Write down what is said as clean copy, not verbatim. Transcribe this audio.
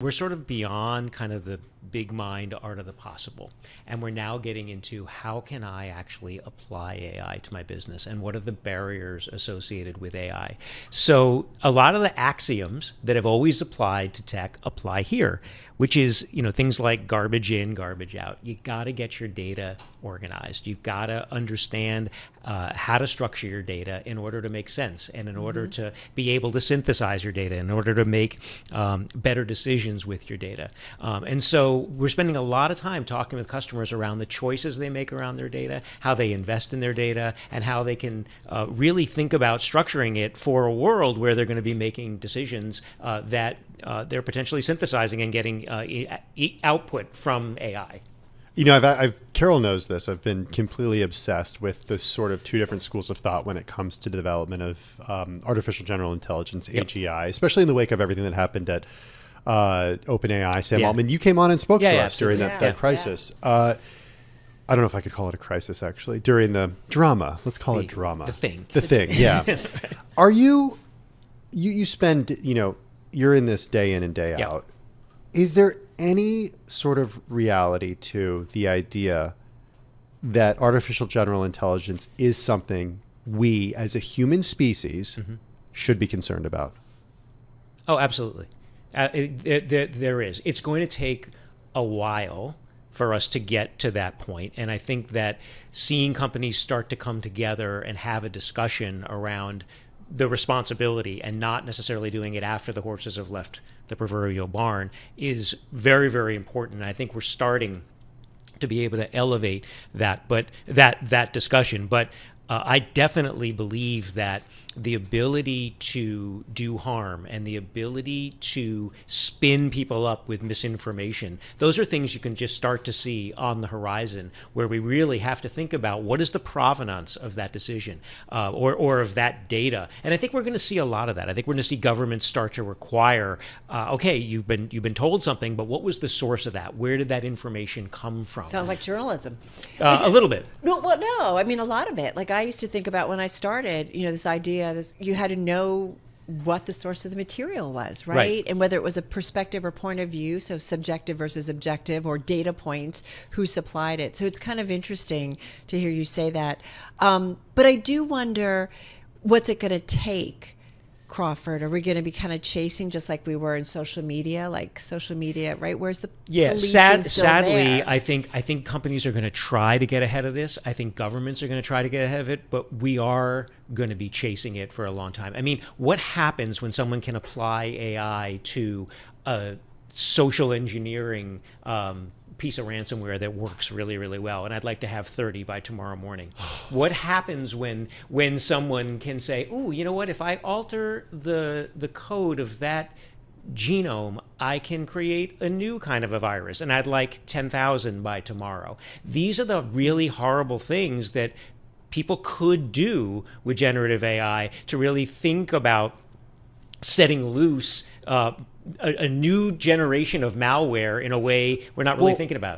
We're sort of beyond kind of the big mind art of the possible. And we're now getting into how can I actually apply AI to my business and what are the barriers associated with AI. So a lot of the axioms that have always applied to tech apply here, which is, things like garbage in, garbage out. You got to get your data organized. You've got to understand how to structure your data in order to make sense and in order to be able to synthesize your data, in order to make better decisions with your data. And so we're spending a lot of time talking with customers around the choices they make around their data, how they invest in their data, and how they can really think about structuring it for a world where they're going to be making decisions that they're potentially synthesizing and getting output from AI. Carol knows this. I've been completely obsessed with the sort of two different schools of thought when it comes to the development of artificial general intelligence, AGI, especially in the wake of everything that happened at OpenAI. Sam Altman, you came on and spoke to us during that crisis. I don't know if I could call it a crisis, actually. During the drama. Let's call it drama. The thing. The thing, yeah. Are you spend, you're in this day in and day out. Is there any sort of reality to the idea that artificial general intelligence is something we as a human species should be concerned about? Oh, absolutely. There is. It's going to take a while for us to get to that point. And I think that seeing companies start to come together and have a discussion around the responsibility and not necessarily doing it after the horses have left the proverbial barn is very, very important. And I think we're starting to be able to elevate that discussion. But I definitely believe that the ability to do harm and the ability to spin people up with misinformation, those are things you can just start to see on the horizon, where we really have to think about what is the provenance of that decision or of that data. And I think we're going to see a lot of that. I think we're going to see governments start to require, okay, you've been told something, but what was the source of that? Where did that information come from? Sounds like journalism. A little bit. No, I mean, a lot of it. Like I used to think about when I started, this idea, you had to know what the source of the material was, right? And whether it was a perspective or point of view, so subjective versus objective, or data points, who supplied it. So it's kind of interesting to hear you say that. But I do wonder, what's it going to take, Crawford? Are we going to be kind of chasing just like we were in social media, right? Where's the policing still sadly, there? I think companies are going to try to get ahead of this. I think governments are going to try to get ahead of it, but we are going to be chasing it for a long time. I mean, what happens when someone can apply AI to a social engineering piece of ransomware that works really, really well, and I'd like to have 30 by tomorrow morning? What happens when someone can say, "Ooh, you know what? If I alter the code of that genome, I can create a new kind of a virus, and I'd like 10,000 by tomorrow." These are the really horrible things that people could do with generative AI to really think about setting loose a new generation of malware in a way we're not really thinking about.